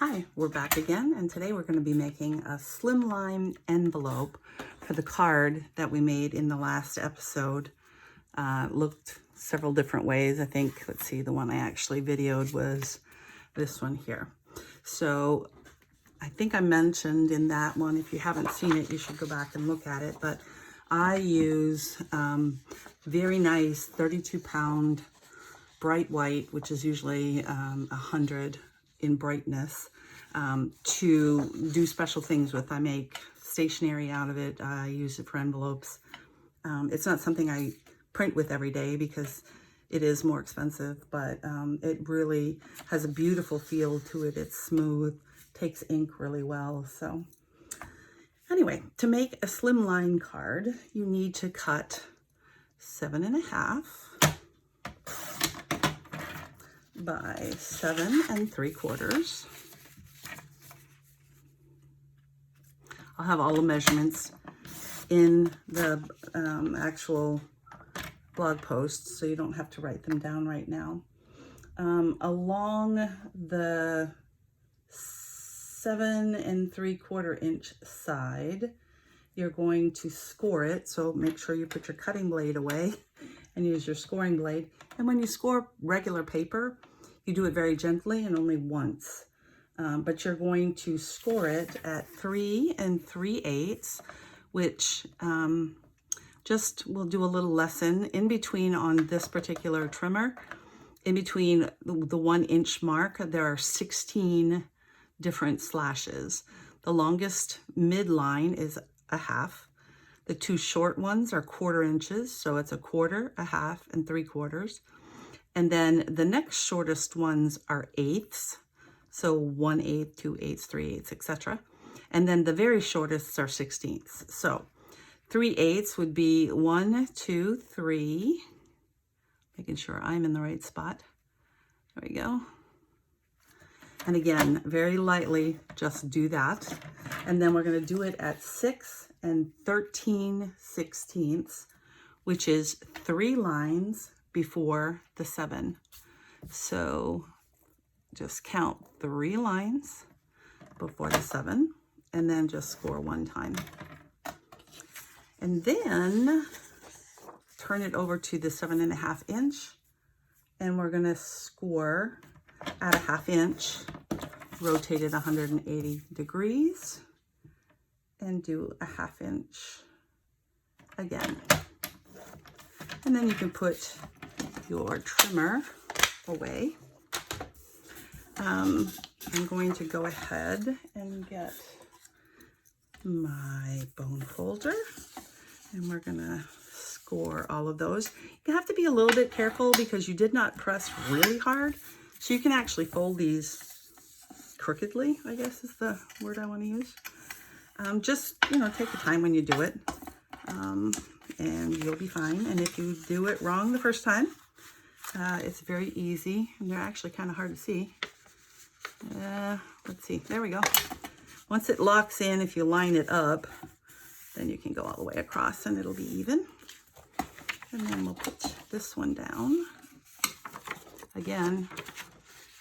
Hi, we're back again, and today we're going to be making a slimline envelope for the card that we made in the last episode. Looked several different ways. I think, let's see, the one I actually videoed was this one here. So I think I mentioned in that one, if you haven't seen it, you should go back and look at it. But I use very nice 32-pound bright white, which is usually 100 in brightness, to do special things with. I make stationery out of it. I use it for envelopes. It's not something I print with every day because it is more expensive, but it really has a beautiful feel to it. It's smooth, takes ink really well. So anyway, to make a slimline card, you need to cut 7.5 by 7 3/4. I'll have all the measurements in the actual blog post, so you don't have to write them down right now. Along the 7 3/4 inch side, you're going to score it. So make sure you put your cutting blade away and use your scoring blade. And when you score regular paper, you do it very gently and only once. But you're going to score it at 3 3/8, which just we'll do a little lesson in between on this particular trimmer. In between the 1 inch mark, there are 16 different slashes. The longest midline is a half. The two short ones are 1/4 inches, so it's 1/4, a half, and 3/4. And then the next shortest ones are eighths, so 1/8, 2/8, 3/8, etc. And then the very shortest are 16ths. So 3/8 would be 1, 2, 3. Making sure I'm in the right spot. There we go. And again, very lightly, just do that. And then we're going to do it at 6 13/16, which is 3 lines before the 7. So just count 3 lines before the 7, and then just score 1 time. And then turn it over to the 7.5 inch, and we're going to score at a 1/2 inch, rotate it 180 degrees, and do a 1/2 inch again. And then you can put your trimmer away. I'm going to go ahead and get my bone folder, and we're gonna score all of those. You have to be a little bit careful because you did not press really hard, so you can actually fold these crookedly, I guess is the word I want to use. Just, take your time when you do it, and you'll be fine. And if you do it wrong the first time, it's very easy, and they're actually kind of hard to see. Let's see, there we go. Once it locks in, if you line it up, then you can go all the way across and it'll be even. And then we'll put this one down. Again,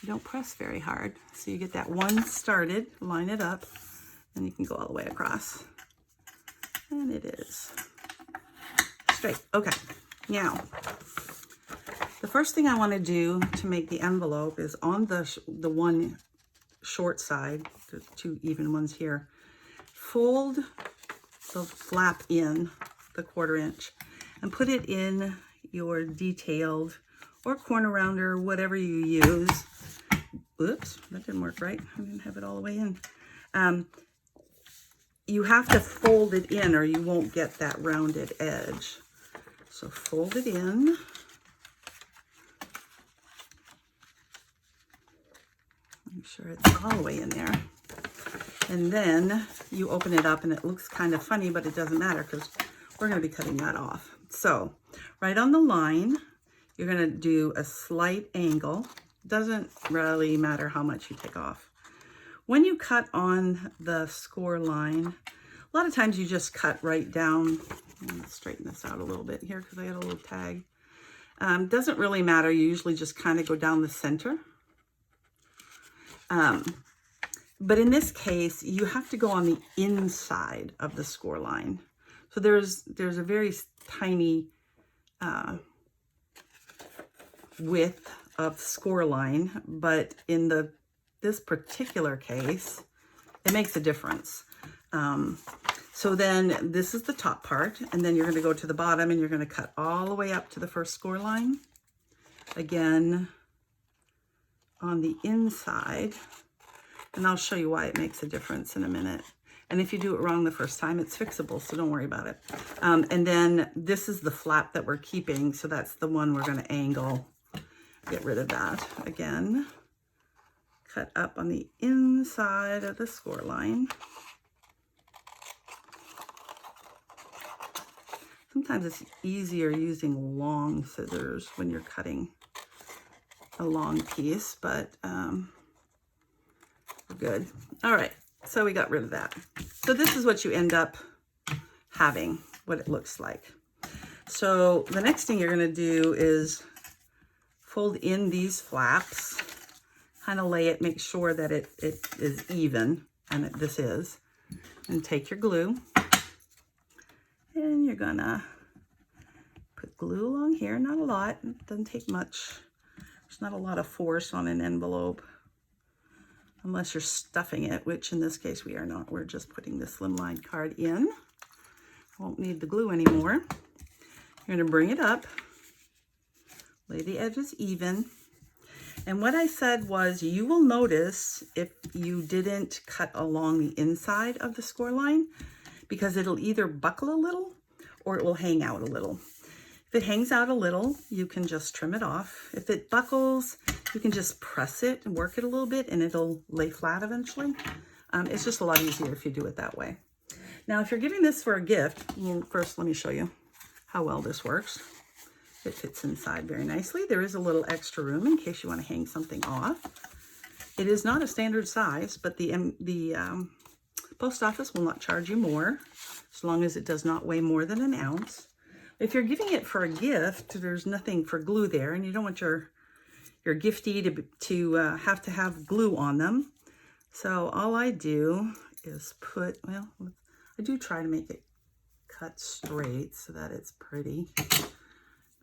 you don't press very hard. So you get that one started, line it up, and you can go all the way across. And it is straight. Okay, now, the first thing I want to do to make the envelope is on the one short side, the 2 even ones here, fold the flap in the 1/4 inch and put it in your detailed or corner rounder, whatever you use. Oops, that didn't work right. I didn't have it all the way in. You have to fold it in or you won't get that rounded edge. So fold it in. Make sure it's all the way in there. And then you open it up and it looks kind of funny, but it doesn't matter because we're going to be cutting that off. So right on the line, you're going to do a slight angle. Doesn't really matter how much you take off. When you cut on the score line, a lot of times you just cut right down. Let's straighten this out a little bit here because I got a little tag. Doesn't really matter. You usually just kind of go down the center. But in this case, you have to go on the inside of the score line. So there's a very tiny width of score line, but in this particular case, it makes a difference. So then this is the top part, and then you're going to go to the bottom and you're going to cut all the way up to the first score line. Again, on the inside, and I'll show you why it makes a difference in a minute. And if you do it wrong the first time, it's fixable, so don't worry about it. And then this is the flap that we're keeping, so that's the one we're going to angle. Get rid of that. Again, cut up on the inside of the score line. Sometimes it's easier using long scissors when you're cutting a long piece, but we're good. All right, so we got rid of that. So this is what you end up having, what it looks like. So the next thing you're going to do is fold in these flaps, kind of lay it, make sure that it is even, and this is, and take your glue, and you're gonna put glue along here, not a lot, it doesn't take much. There's not a lot of force on an envelope, unless you're stuffing it, which in this case we are not. We're just putting the Slimline card in. Won't need the glue anymore. You're gonna bring it up, lay the edges even. And what I said was, you will notice if you didn't cut along the inside of the score line, because it'll either buckle a little or it will hang out a little. If it hangs out a little, you can just trim it off. If it buckles, you can just press it and work it a little bit and it'll lay flat eventually. It's just a lot easier if you do it that way. Now, if you're giving this for a gift, well, first let me show you how well this works. It fits inside very nicely. There is a little extra room in case you want to hang something off. It is not a standard size, but the post office will not charge you more as long as it does not weigh more than an ounce. If you're giving it for a gift, there's nothing for glue there, and you don't want your giftee to have glue on them. So all I do is put, well, I do try to make it cut straight so that it's pretty.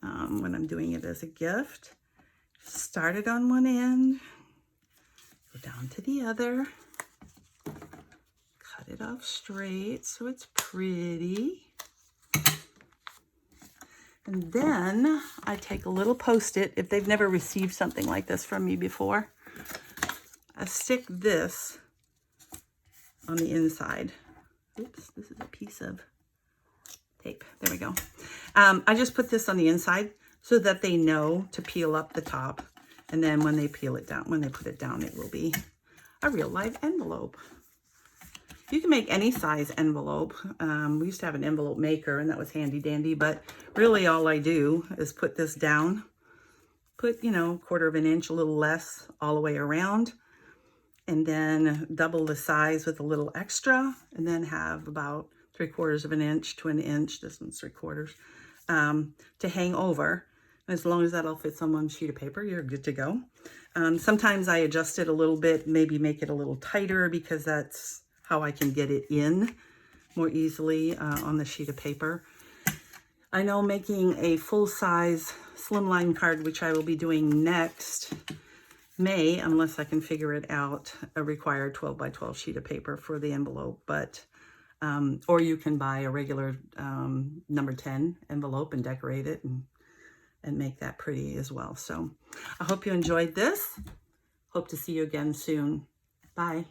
When I'm doing it as a gift, start it on one end, go down to the other, cut it off straight so it's pretty. And then I take a little Post-it, if they've never received something like this from me before, I stick this on the inside. Oops, this is a piece of tape. There we go. I just put this on the inside so that they know to peel up the top. And then when they peel it down, when they put it down, it will be a real life envelope. You can make any size envelope. We used to have an envelope maker and that was handy dandy, but really all I do is put this down, put, you know, 1/4 of an inch, a little less all the way around, and then double the size with a little extra, and then have about 3/4 of an inch to an inch, this one's 3/4, to hang over. And as long as that all fits on one sheet of paper, you're good to go. Sometimes I adjust it a little bit, maybe make it a little tighter, because that's how I can get it in more easily on the sheet of paper. I know making a full-size Slimline card, which I will be doing next, may, unless I can figure it out, require 12 by 12 sheet of paper for the envelope, but or you can buy a regular number 10 envelope and decorate it and make that pretty as well. So I hope you enjoyed this. Hope to see you again soon. Bye.